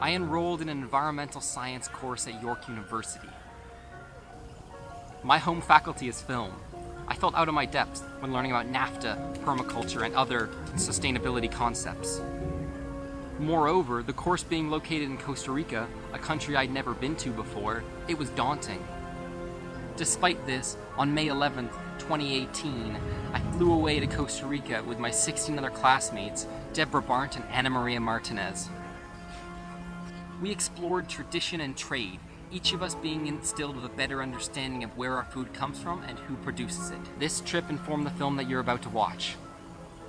I enrolled in an environmental science course at York University. My home faculty is film. I felt out of my depth when learning about NAFTA, permaculture, and other sustainability concepts. Moreover, the course being located in Costa Rica, a country I'd never been to before, it was daunting. Despite this, on May 11th, 2018, I flew away to Costa Rica with my 16 other classmates, Deborah Barnt and Ana Maria Martinez. We explored tradition and trade, each of us being instilled with a better understanding of where our food comes from and who produces it. This trip informed the film that you're about to watch.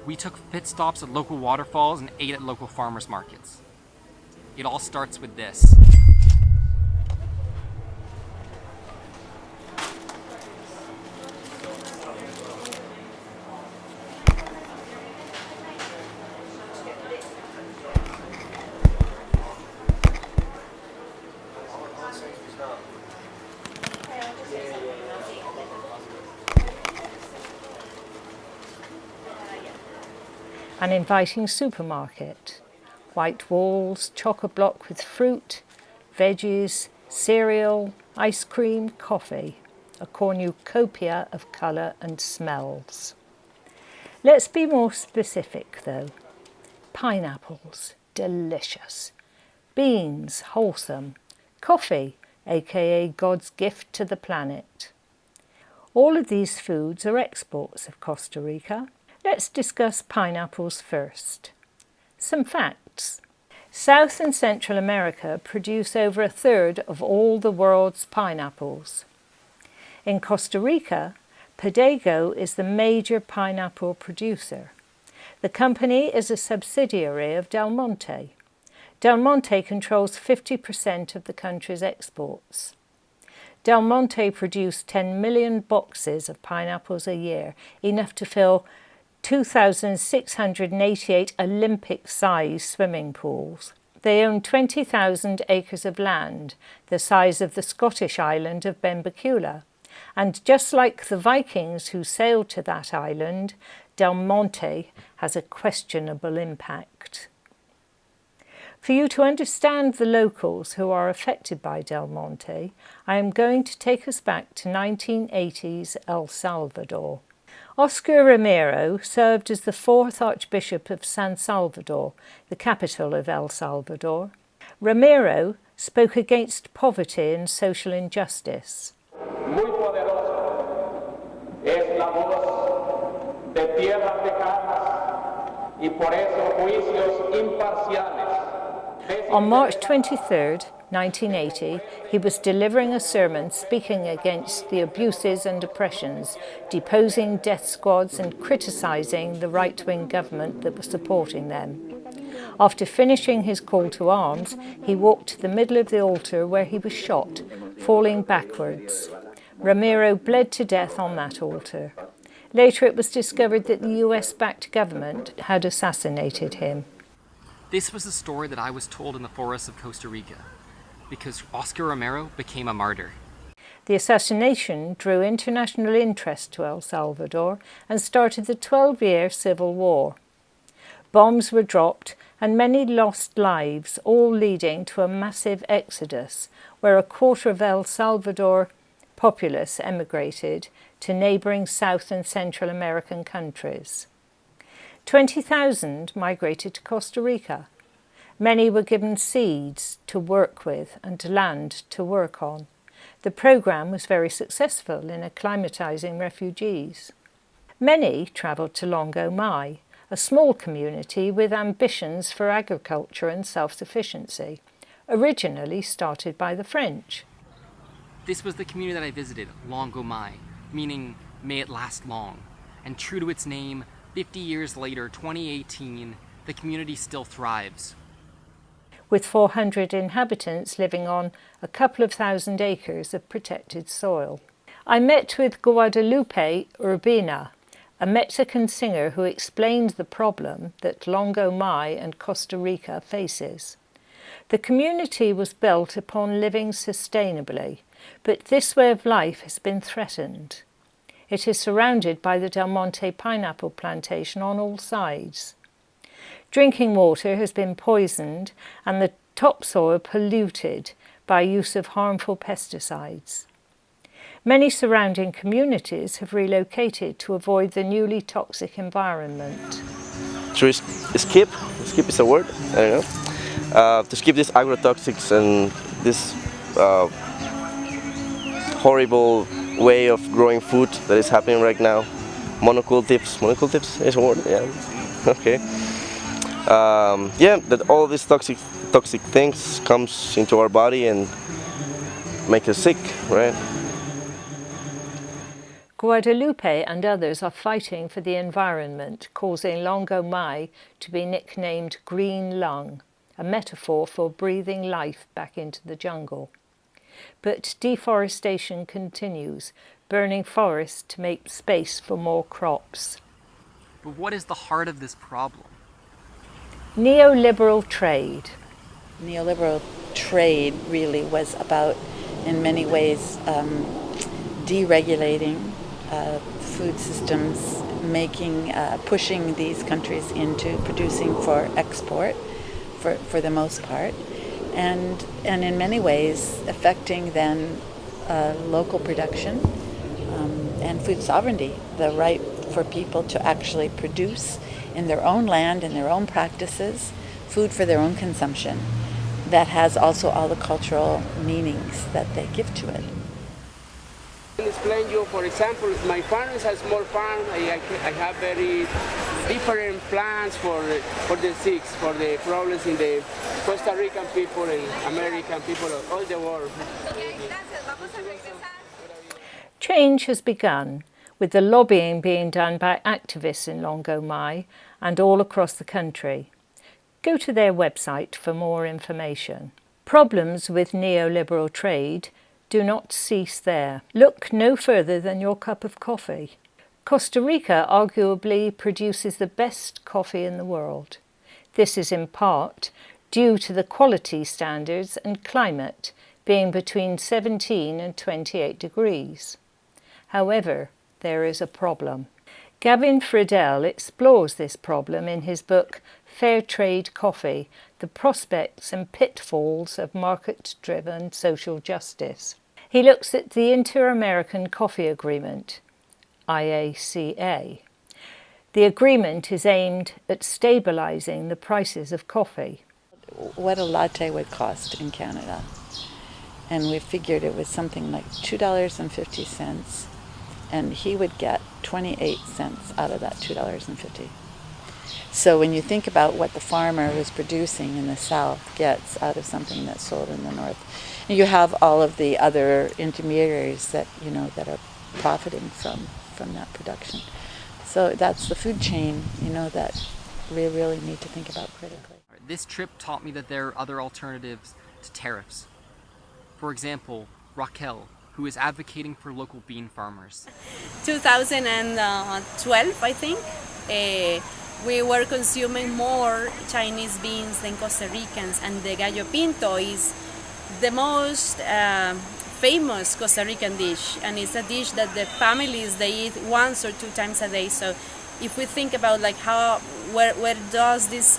We took pit stops at local waterfalls and ate at local farmers markets. It all starts with this. An inviting supermarket, white walls, chock-a-block with fruit, veggies, cereal, ice cream, coffee, a cornucopia of colour and smells. Let's be more specific though. Pineapples, delicious. Beans, wholesome. Coffee, aka God's gift to the planet. All of these foods are exports of Costa Rica. Let's discuss pineapples first. Some facts. South and Central America produce over a third of all the world's pineapples. In Costa Rica, Pedego is the major pineapple producer. The company is a subsidiary of Del Monte. Del Monte controls 50% of the country's exports. Del Monte produced 10 million boxes of pineapples a year, enough to fill 2,688 Olympic-sized swimming pools. They own 20,000 acres of land, the size of the Scottish island of Benbecula. And just like the Vikings who sailed to that island, Del Monte has a questionable impact. For you to understand the locals who are affected by Del Monte, I am going to take us back to 1980s El Salvador. Oscar Romero served as the fourth Archbishop of San Salvador, the capital of El Salvador. Romero spoke against poverty and social injustice. Muy poderosa es la voz de tierras lejanas y por eso juicios imparciales. On March 23, 1980, he was delivering a sermon speaking against the abuses and oppressions, deposing death squads and criticising the right-wing government that was supporting them. After finishing his call to arms, he walked to the middle of the altar where he was shot, falling backwards. Romero bled to death on that altar. Later it was discovered that the US-backed government had assassinated him. This was the story that I was told in the forests of Costa Rica, because Oscar Romero became a martyr. The assassination drew international interest to El Salvador and started the 12-year civil war. Bombs were dropped and many lost lives, all leading to a massive exodus, where a quarter of El Salvador populace emigrated to neighbouring South and Central American countries. 20,000 migrated to Costa Rica. Many were given seeds to work with and land to work on. The programme was very successful in acclimatising refugees. Many travelled to Longo Mai, a small community with ambitions for agriculture and self-sufficiency, originally started by the French. This was the community that I visited, Longo Mai, meaning may it last long. And true to its name, 50 years later, 2018, the community still thrives. With 400 inhabitants living on a couple of thousand acres of protected soil. I met with Guadalupe Urbina, a Mexican singer who explained the problem that Longo Mai and Costa Rica faces. The community was built upon living sustainably, but this way of life has been threatened. It is surrounded by the Del Monte pineapple plantation on all sides. Drinking water has been poisoned and the topsoil polluted by use of harmful pesticides. Many surrounding communities have relocated to avoid the newly toxic environment. To skip is a word, I don't know, to skip these agrotoxics and this horrible way of growing food that is happening right now. Monocultives is a word, yeah, okay. Yeah, that all these toxic things comes into our body and make us sick, right? Guadalupe and others are fighting for the environment, causing Longo Mai to be nicknamed Green Lung, a metaphor for breathing life back into the jungle. But deforestation continues, burning forests to make space for more crops. But what is the heart of this problem? Neoliberal trade. Neoliberal trade really was about, in many ways, deregulating food systems, pushing these countries into producing for export, for the most part, and in many ways affecting then local production and food sovereignty, the right for people to actually produce in their own land, in their own practices, food for their own consumption that has also all the cultural meanings that they give to it. I can explain you, for example, my farm is a small farm. I have very different plans for the sick, for the problems in the Costa Rican people and American people of all the world. Change has begun, with the lobbying being done by activists in Longo Mai and all across the country. Go to their website for more information. Problems with neoliberal trade do not cease there. Look no further than your cup of coffee. Costa Rica arguably produces the best coffee in the world. This is in part due to the quality standards and climate being between 17 and 28 degrees. However, there is a problem. Gavin Friedel explores this problem in his book Fair Trade Coffee, The Prospects and Pitfalls of Market-Driven Social Justice. He looks at the Inter-American Coffee Agreement, IACA. The agreement is aimed at stabilising the prices of coffee. What a latte would cost in Canada, and we figured it was something like $2.50, and he would get 28 cents out of that $2.50. So when you think about what the farmer who's producing in the South gets out of something that's sold in the North, you have all of the other intermediaries that that are profiting from that production. So that's the food chain, that we really need to think about critically. This trip taught me that there are other alternatives to tariffs. For example, Raquel, who is advocating for local bean farmers. 2012, I think, we were consuming more Chinese beans than Costa Ricans, and the gallo pinto is the most famous Costa Rican dish, and it's a dish that the families, they eat once or 2 times a day. So if we think about where does this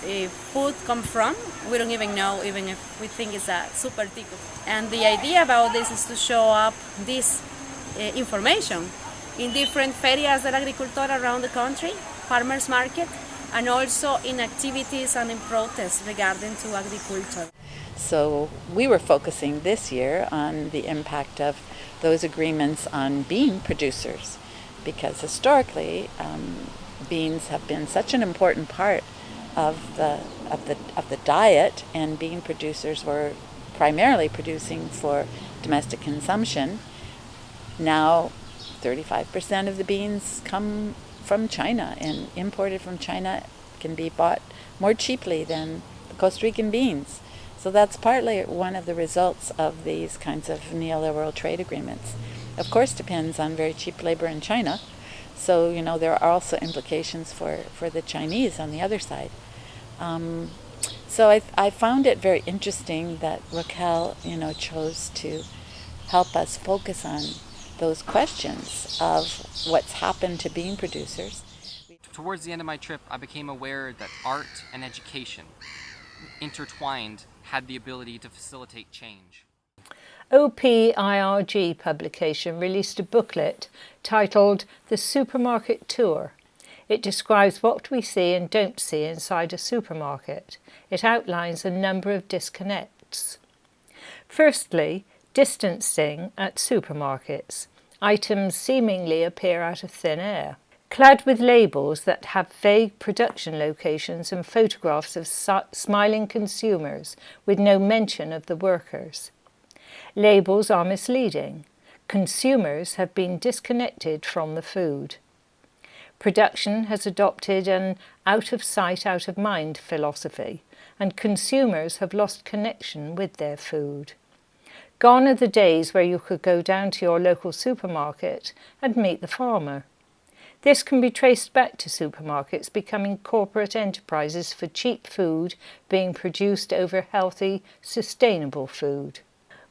food come from, we don't even know, even if we think it's a super tico. And the idea about this is to show up this information in different ferias del agricultor around the country, farmers market, and also in activities and in protests regarding to agriculture. So we were focusing this year on the impact of those agreements on bean producers, because historically beans have been such an important part of the diet, and bean producers were primarily producing for domestic consumption. Now 35% of the beans come from China, and imported from China can be bought more cheaply than the Costa Rican beans. So that's partly one of the results of these kinds of neoliberal trade agreements. Of course, depends on very cheap labor in China. So, there are also implications for the Chinese on the other side. So I found it very interesting that Raquel, chose to help us focus on those questions of what's happened to bean producers. Towards the end of my trip, I became aware that art and education, intertwined, had the ability to facilitate change. OPIRG publication released a booklet titled The Supermarket Tour. It describes what we see and don't see inside a supermarket. It outlines a number of disconnects. Firstly, distancing at supermarkets. Items seemingly appear out of thin air, clad with labels that have vague production locations and photographs of smiling consumers with no mention of the workers. Labels are misleading. Consumers have been disconnected from the food. Production has adopted an out-of-sight, out-of-mind philosophy, and consumers have lost connection with their food. Gone are the days where you could go down to your local supermarket and meet the farmer. This can be traced back to supermarkets becoming corporate enterprises for cheap food being produced over healthy, sustainable food.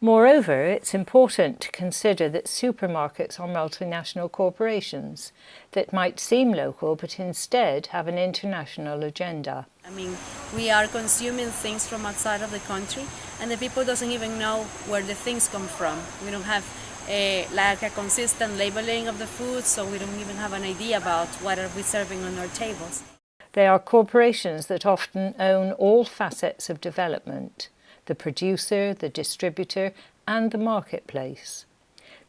Moreover, it's important to consider that supermarkets are multinational corporations that might seem local but instead have an international agenda. I mean, we are consuming things from outside of the country, and the people doesn't even know where the things come from. We don't have a consistent labeling of the food, so we don't even have an idea about what are we serving on our tables. They are corporations that often own all facets of development: the producer, the distributor, and the marketplace.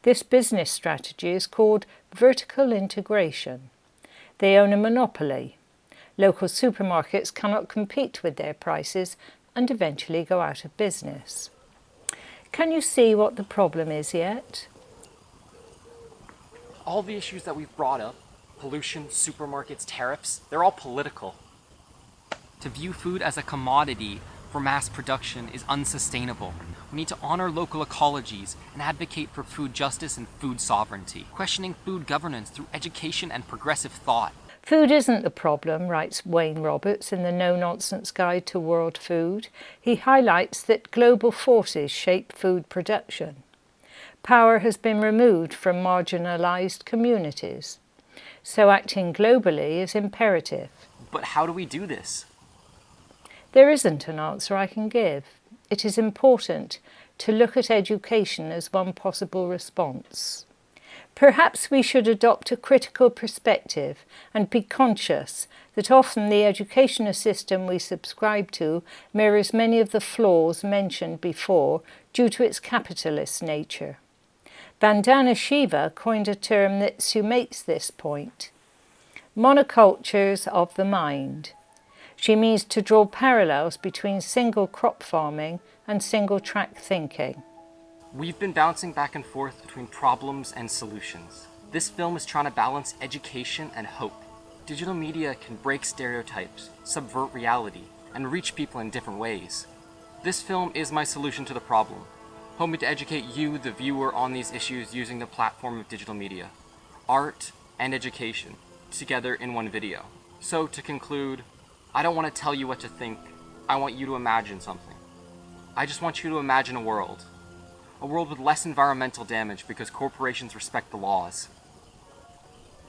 This business strategy is called vertical integration. They own a monopoly. Local supermarkets cannot compete with their prices and eventually go out of business. Can you see what the problem is yet? All the issues that we've brought up, pollution, supermarkets, tariffs, they're all political. To view food as a commodity for mass production is unsustainable. We need to honor local ecologies and advocate for food justice and food sovereignty, questioning food governance through education and progressive thought. Food isn't the problem, writes Wayne Roberts in the No-Nonsense Guide to World Food. He highlights that global forces shape food production. Power has been removed from marginalised communities, so acting globally is imperative. But how do we do this? There isn't an answer I can give. It is important to look at education as one possible response. Perhaps we should adopt a critical perspective and be conscious that often the educational system we subscribe to mirrors many of the flaws mentioned before due to its capitalist nature. Vandana Shiva coined a term that summates this point: monocultures of the mind. She means to draw parallels between single crop farming and single track thinking. We've been bouncing back and forth between problems and solutions. This film is trying to balance education and hope. Digital media can break stereotypes, subvert reality, and reach people in different ways. This film is my solution to the problem, hoping to educate you, the viewer, on these issues using the platform of digital media. Art and education, together in one video. So to conclude, I don't want to tell you what to think. I want you to imagine something. I just want you to imagine a world with less environmental damage because corporations respect the laws.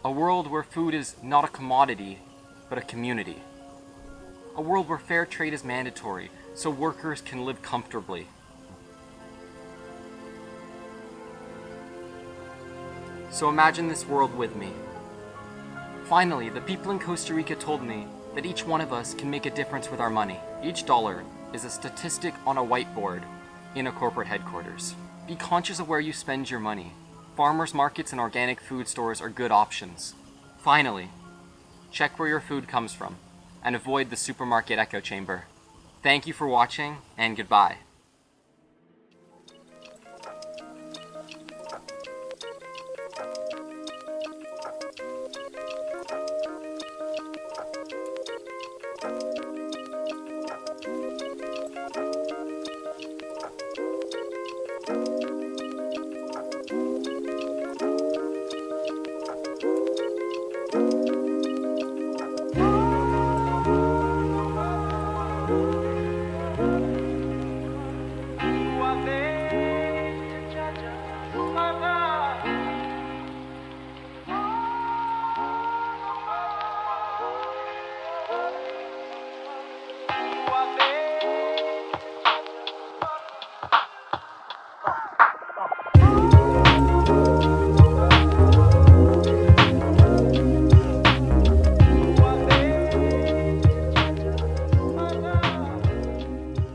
A world where food is not a commodity, but a community. A world where fair trade is mandatory so workers can live comfortably. So imagine this world with me. Finally, the people in Costa Rica told me that each one of us can make a difference with our money. Each dollar is a statistic on a whiteboard in a corporate headquarters. Be conscious of where you spend your money. Farmers markets and organic food stores are good options. Finally, check where your food comes from and avoid the supermarket echo chamber. Thank you for watching, and goodbye.